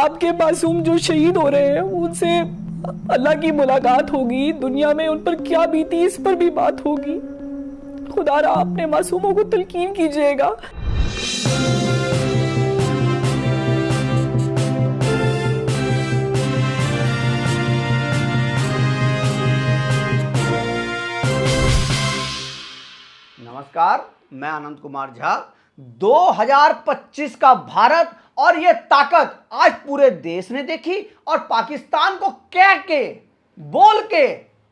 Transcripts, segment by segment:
आपके मासूम जो शहीद हो रहे हैं उनसे अल्लाह की मुलाकात होगी, दुनिया में उन पर क्या बीती इस पर भी बात होगी। खुदारा अपने मासूमों को तलकीन कीजिएगा। नमस्कार, मैं अनंत कुमार झा। 2025 का भारत और ये ताकत आज पूरे देश ने देखी और पाकिस्तान को कह के बोल के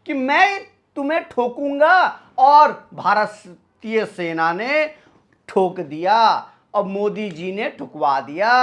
कि मैं तुम्हें ठोकूंगा, और भारतीय सेना ने ठोक दिया और मोदी जी ने ठुकवा दिया।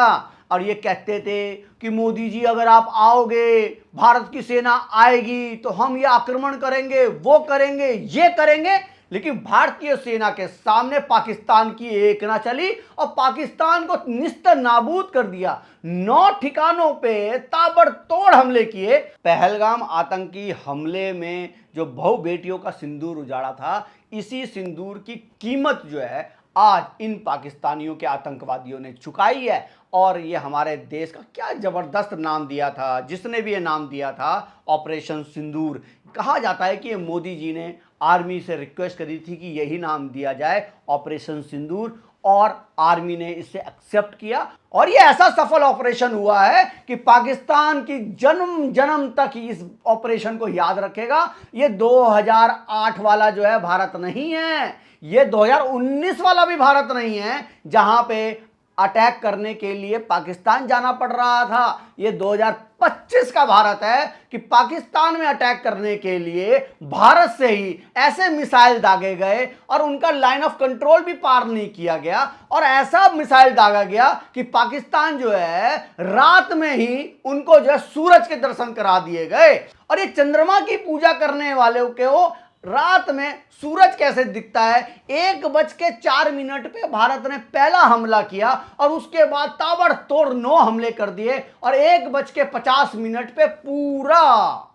और ये कहते थे कि मोदी जी अगर आप आओगे, भारत की सेना आएगी तो हम ये आक्रमण करेंगे, वो करेंगे, ये करेंगे। लेकिन भारतीय सेना के सामने पाकिस्तान की एक ना चली और पाकिस्तान को निस्त नाबूद कर दिया। 9 ठिकानों पे ताबड़तोड़ हमले किए। पहलगाम आतंकी हमले में जो बहु बेटियों का सिंदूर उजाड़ा था, इसी सिंदूर की कीमत जो है आज इन पाकिस्तानियों के आतंकवादियों ने चुकाई है। और ये हमारे देश का क्या जबरदस्त नाम दिया था, जिसने भी ये नाम दिया था ऑपरेशन सिंदूर। कहा जाता है कि ये मोदी जी ने आर्मी से रिक्वेस्ट करी थी कि यही नाम दिया जाए, ऑपरेशन सिंदूर, और आर्मी ने इसे एक्सेप्ट किया। और ये ऐसा सफल ऑपरेशन हुआ है कि पाकिस्तान की जन्म जन्म तक इस ऑपरेशन को याद रखेगा। ये 2008 वाला जो है भारत नहीं है, ये 2019 वाला भी भारत नहीं है जहां पे अटैक करने के लिए पाकिस्तान जाना पड़ रहा था। ये 2025 का भारत है कि पाकिस्तान में अटैक करने के लिए भारत से ही ऐसे मिसाइल दागे गए और उनका लाइन ऑफ कंट्रोल भी पार नहीं किया गया, और ऐसा मिसाइल दागा गया कि पाकिस्तान जो है रात में ही उनको जो है सूरज के दर्शन करा दिए गए। और ये चंद्रमा की पूजा करने वाले को रात में सूरज कैसे दिखता है। 1:04 पे भारत ने पहला हमला किया और उसके बाद ताबड़तोड़ 9 हमले कर दिए, और 1:50 पे पूरा,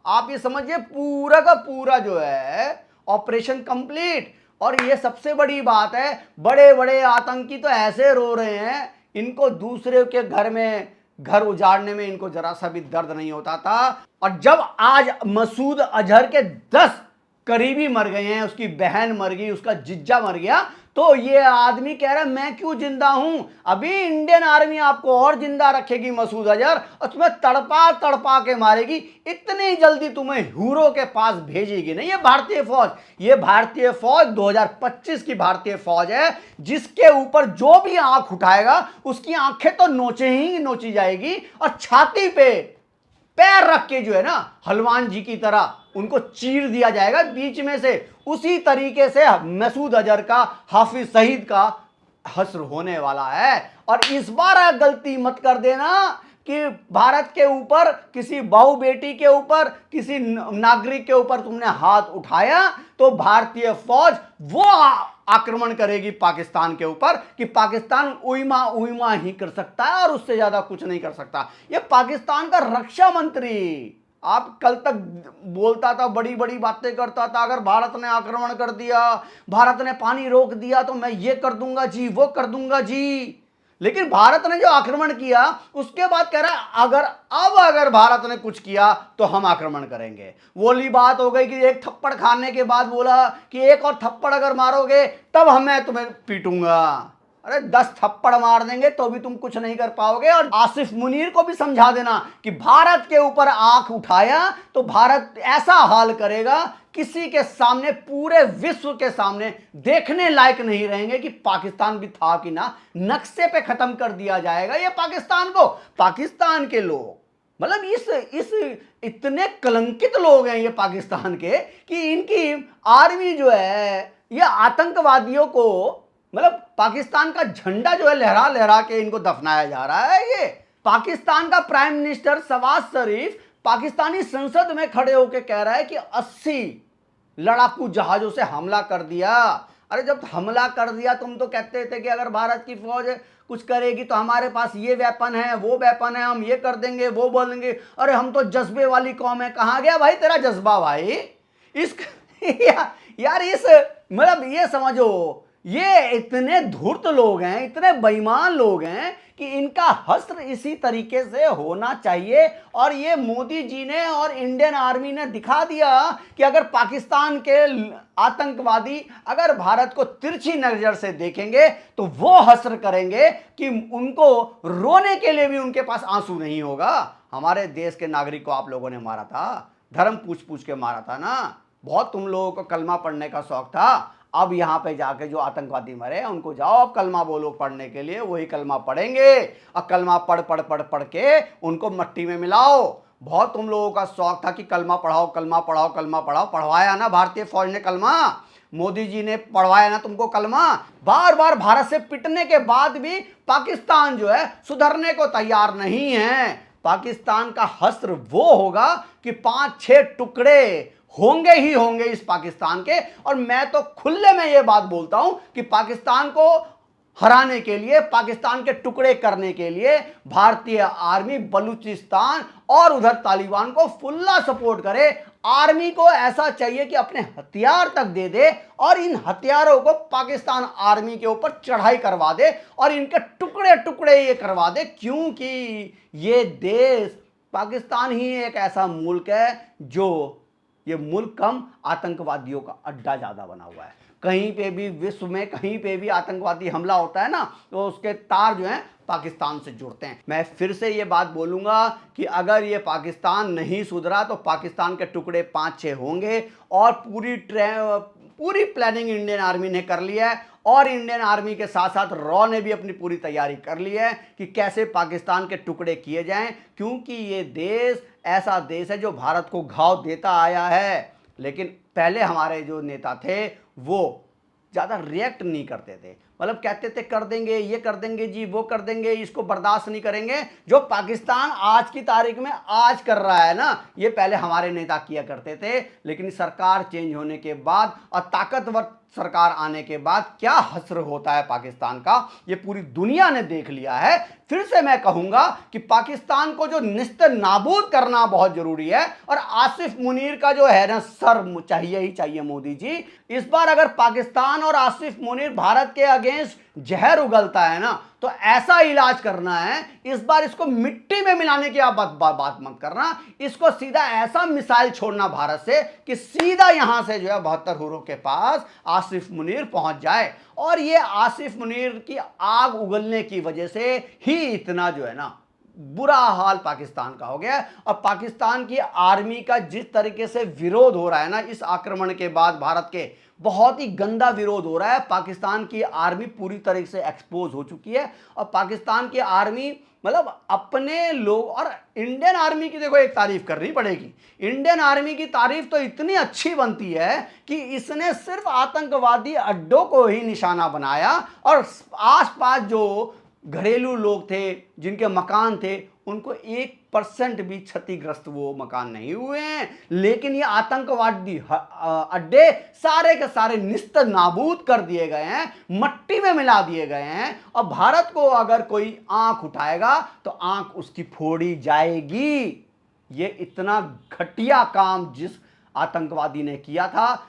आप ये समझिए, पूरा का पूरा जो है ऑपरेशन कंप्लीट। और ये सबसे बड़ी बात है, बड़े बड़े आतंकी तो ऐसे रो रहे हैं, इनको दूसरे के घर में घर उजाड़ने में इनको जरा सा भी दर्द नहीं होता था। और जब आज मसूद अजहर के 10 करीबी मर गए हैं, उसकी बहन मर गई, उसका जिज्जा मर गया, तो ये आदमी कह रहा है मैं क्यों जिंदा हूं। अभी इंडियन आर्मी आपको और जिंदा रखेगी मसूद अजहर, और तुम्हें तड़पा तड़पा के मारेगी। इतनी जल्दी तुम्हें हीरो के पास भेजेगी नहीं ये भारतीय फौज। ये भारतीय फौज 2025 की भारतीय फौज है, जिसके ऊपर जो भी आंख उठाएगा उसकी आंखें तो नोचे ही नोची जाएगी, और छाती पे पैर रख के जो है ना, हलवान जी की तरह उनको चीर दिया जाएगा बीच में से। उसी तरीके से मसूद अजहर का, हाफिज सईद का हश्र होने वाला है। और इस बार गलती मत कर देना कि भारत के ऊपर, किसी बहू बेटी के ऊपर, किसी नागरिक के ऊपर तुमने हाथ उठाया तो भारतीय फौज वो आक्रमण करेगी पाकिस्तान के ऊपर कि पाकिस्तान उइमा उइमा ही कर सकता है और उससे ज्यादा कुछ नहीं कर सकता। ये पाकिस्तान का रक्षा मंत्री आप कल तक बोलता था, बड़ी बड़ी बातें करता था, अगर भारत ने आक्रमण कर दिया, भारत ने पानी रोक दिया तो मैं ये कर दूंगा जी, वो कर दूंगा जी। लेकिन भारत ने जो आक्रमण किया उसके बाद कह रहा है अगर भारत ने कुछ किया तो हम आक्रमण करेंगे। वोली बात हो गई कि एक थप्पड़ खाने के बाद बोला कि एक और थप्पड़ अगर मारोगे तब मैं तुम्हें पीटूंगा। अरे 10 थप्पड़ मार देंगे तो भी तुम कुछ नहीं कर पाओगे। और आसिफ मुनीर को भी समझा देना कि भारत के ऊपर आंख उठाया तो भारत ऐसा हाल करेगा, किसी के सामने, पूरे विश्व के सामने देखने लायक नहीं रहेंगे कि पाकिस्तान भी था कि ना। नक्शे पे खत्म कर दिया जाएगा ये पाकिस्तान को। पाकिस्तान के लोग, मतलब इस इतने कलंकित लोग हैं ये पाकिस्तान के कि इनकी आर्मी जो है ये आतंकवादियों को, मतलब पाकिस्तान का झंडा जो है लहरा लहरा के इनको दफनाया जा रहा है। ये पाकिस्तान का प्राइम मिनिस्टर शहबाज शरीफ पाकिस्तानी संसद में खड़े होकर कह रहा है कि 80 लड़ाकू जहाजों से हमला कर दिया। अरे जब हमला कर दिया तुम तो कहते थे कि अगर भारत की फौज कुछ करेगी तो हमारे पास ये वेपन है, वो वेपन है, हम ये कर देंगे, वो बोलेंगे। अरे हम तो जज्बे वाली कौम है। कहाँ गया भाई तेरा जज्बा भाई? इस यार इस, मतलब ये समझो ये इतने धूर्त लोग हैं, इतने बेईमान लोग हैं कि इनका हश्र इसी तरीके से होना चाहिए। और ये मोदी जी ने और इंडियन आर्मी ने दिखा दिया कि अगर पाकिस्तान के आतंकवादी अगर भारत को तिरछी नजर से देखेंगे तो वो हश्र करेंगे कि उनको रोने के लिए भी उनके पास आंसू नहीं होगा। हमारे देश के नागरिक को आप लोगों ने मारा था, धर्म पूछ पूछ के मारा था ना। बहुत तुम लोगों को कलमा पढ़ने का शौक था। अब यहां पे जाके जो आतंकवादी मरे उनको जाओ अब कलमा बोलो पढ़ने के लिए, वही कलमा पढ़ेंगे और कलमा पढ़ पढ़ पढ़ पढ़ के उनको मट्टी में मिलाओ। बहुत तुम लोगों का शौक था कि कलमा पढ़ाओ कलमा पढ़ाओ कलमा पढ़ाओ। पढ़वाया ना भारतीय फौज ने कलमा, मोदी जी ने पढ़वाया ना तुमको कलमा। बार बार भारत से पिटने के बाद भी पाकिस्तान जो है सुधरने को तैयार नहीं है। पाकिस्तान का हश्र वो होगा कि 5-6 टुकड़े होंगे ही होंगे इस पाकिस्तान के। और मैं तो खुले में ये बात बोलता हूं कि पाकिस्तान को हराने के लिए, पाकिस्तान के टुकड़े करने के लिए भारतीय आर्मी बलूचिस्तान और उधर तालिबान को फुल्ला सपोर्ट करे। आर्मी को ऐसा चाहिए कि अपने हथियार तक दे दे और इन हथियारों को पाकिस्तान आर्मी के ऊपर चढ़ाई करवा दे और इनके टुकड़े टुकड़े ये करवा दे। क्योंकि ये देश पाकिस्तान ही एक ऐसा मुल्क है जो ये मुल्क कम आतंकवादियों का अड्डा ज्यादा बना हुआ है। कहीं पे भी विश्व में कहीं पे भी आतंकवादी हमला होता है ना तो उसके तार जो हैं पाकिस्तान से जुड़ते हैं। मैं फिर से ये बात बोलूंगा कि अगर ये पाकिस्तान नहीं सुधरा तो पाकिस्तान के टुकड़े 5-6 होंगे। और पूरी प्लानिंग इंडियन आर्मी ने कर लिया है और इंडियन आर्मी के साथ साथ रॉ ने भी अपनी पूरी तैयारी कर ली है कि कैसे पाकिस्तान के टुकड़े किए जाएं। क्योंकि ये देश ऐसा देश है जो भारत को घाव देता आया है। लेकिन पहले हमारे जो नेता थे वो ज़्यादा रिएक्ट नहीं करते थे, मतलब कहते थे कर देंगे, ये कर देंगे जी, वो कर देंगे, इसको बर्दाश्त नहीं करेंगे। जो पाकिस्तान आज की तारीख में आज कर रहा है ना, ये पहले हमारे नेता किया करते थे। लेकिन सरकार चेंज होने के बाद और ताकतवर सरकार आने के बाद क्या हश्र होता है पाकिस्तान का, ये पूरी दुनिया ने देख लिया है। फिर से मैं कहूंगा कि पाकिस्तान को जो निस्त नाबूद करना बहुत जरूरी है। और आसिफ मुनीर का जो है ना सर चाहिए ही चाहिए मोदी जी। इस बार अगर पाकिस्तान और आसिफ मुनीर भारत के अगेंस्ट जहर उगलता है ना तो ऐसा इलाज करना है इस बार, इसको मिट्टी में मिलाने की आप बात मत करना। इसको सीधा ऐसा मिसाइल छोड़ना भारत से कि सीधा यहां से जो है 72 हुरों के पास आसिफ मुनीर पहुंच जाए। और ये आसिफ मुनीर की आग उगलने की वजह से ही इतना जो है ना बुरा हाल पाकिस्तान का हो गया। और पाकिस्तान की आर्मी का जिस तरीके से विरोध हो रहा है ना इस आक्रमण के बाद, भारत के बहुत ही गंदा विरोध हो रहा है। पाकिस्तान की आर्मी पूरी तरीके से एक्सपोज हो चुकी है। और पाकिस्तान की आर्मी मतलब अपने लोग, और इंडियन आर्मी की देखो एक तारीफ करनी पड़ेगी। इंडियन आर्मी की तारीफ तो इतनी अच्छी बनती है कि इसने सिर्फ आतंकवादी अड्डों को ही निशाना बनाया और आसपास जो घरेलू लोग थे जिनके मकान थे उनको 1% भी क्षतिग्रस्त वो मकान नहीं हुए हैं। लेकिन ये आतंकवादी अड्डे सारे के सारे निस्त नाबूद कर दिए गए हैं, मट्टी में मिला दिए गए हैं। और भारत को अगर कोई आंख उठाएगा तो आंख उसकी फोड़ी जाएगी। ये इतना घटिया काम जिस आतंकवादी ने किया था,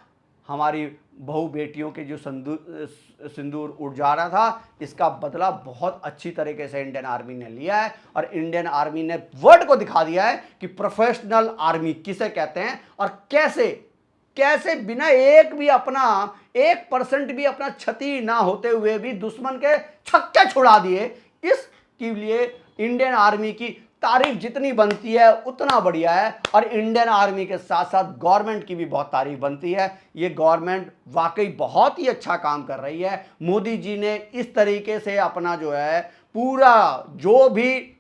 हमारी बहु बेटियों के जो सिंदूर उड़ जा रहा था, इसका बदला बहुत अच्छी तरीके से इंडियन आर्मी ने लिया है। और इंडियन आर्मी ने वर्ल्ड को दिखा दिया है कि प्रोफेशनल आर्मी किसे कहते हैं और कैसे कैसे बिना 1% भी अपना क्षति ना होते हुए भी दुश्मन के छक्के छुड़ा दिए। इसके लिए इंडियन आर्मी की तारीफ जितनी बनती है उतना बढ़िया है। और इंडियन आर्मी के साथ साथ गवर्नमेंट की भी बहुत तारीफ बनती है। ये गवर्नमेंट वाकई बहुत ही अच्छा काम कर रही है। मोदी जी ने इस तरीके से अपना जो है पूरा जो भी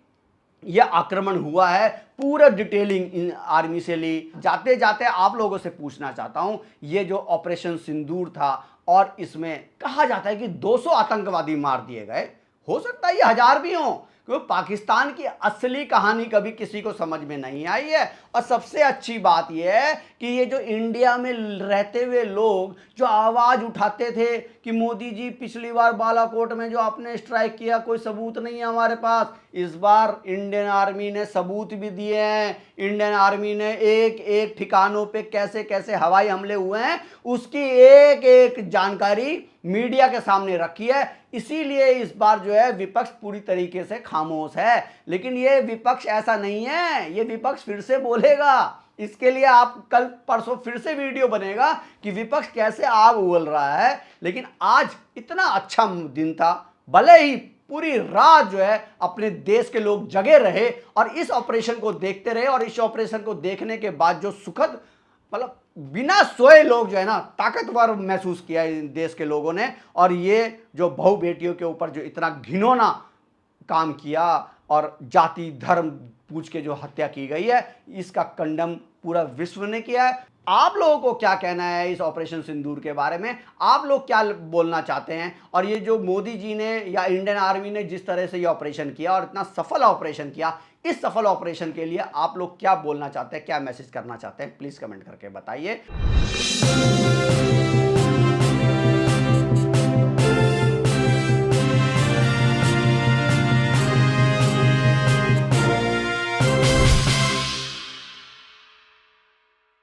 ये आक्रमण हुआ है पूरा डिटेलिंग आर्मी से ली। जाते जाते आप लोगों से पूछना चाहता हूं, ये जो ऑपरेशन सिंदूर था और इसमें कहा जाता है कि 200 आतंकवादी मार दिए गए, हो सकता है ये 1000 भी हों, क्योंकि पाकिस्तान की असली कहानी कभी किसी को समझ में नहीं आई है। और सबसे अच्छी बात यह है कि ये जो इंडिया में रहते हुए लोग जो आवाज उठाते थे कि मोदी जी पिछली बार बालाकोट में जो आपने स्ट्राइक किया कोई सबूत नहीं है हमारे पास, इस बार इंडियन आर्मी ने सबूत भी दिए हैं। इंडियन आर्मी ने एक एक ठिकानों पे कैसे कैसे हवाई हमले हुए हैं उसकी एक एक जानकारी मीडिया के सामने रखी है। इसीलिए इस बार जो है विपक्ष पूरी तरीके से खामोश है। लेकिन ये विपक्ष ऐसा नहीं है, ये विपक्ष फिर से बोलेगा। इसके लिए आप कल परसों फिर से वीडियो बनेगा कि विपक्ष कैसे आग उगल रहा है। लेकिन आज इतना अच्छा दिन था, भले ही पूरी रात जो है अपने देश के लोग जगे रहे और इस ऑपरेशन को देखते रहे, और इस ऑपरेशन को देखने के बाद जो सुखद मतलब बिना सोए लोग जो है ना ताकतवर महसूस किया इन देश के लोगों ने। और ये जो बहू बेटियों के ऊपर जो इतना घिनौना काम किया और जाति धर्म पूछ के जो हत्या की गई है, इसका कंडम पूरा विश्व ने किया है। आप लोगों को क्या कहना है इस ऑपरेशन सिंदूर के बारे में? आप लोग क्या बोलना चाहते हैं? और ये जो मोदी जी ने या इंडियन आर्मी ने जिस तरह से ये ऑपरेशन किया और इतना सफल ऑपरेशन किया, इस सफल ऑपरेशन के लिए आप लोग क्या बोलना चाहते हैं, क्या मैसेज करना चाहते हैं, प्लीज कमेंट करके बताइए।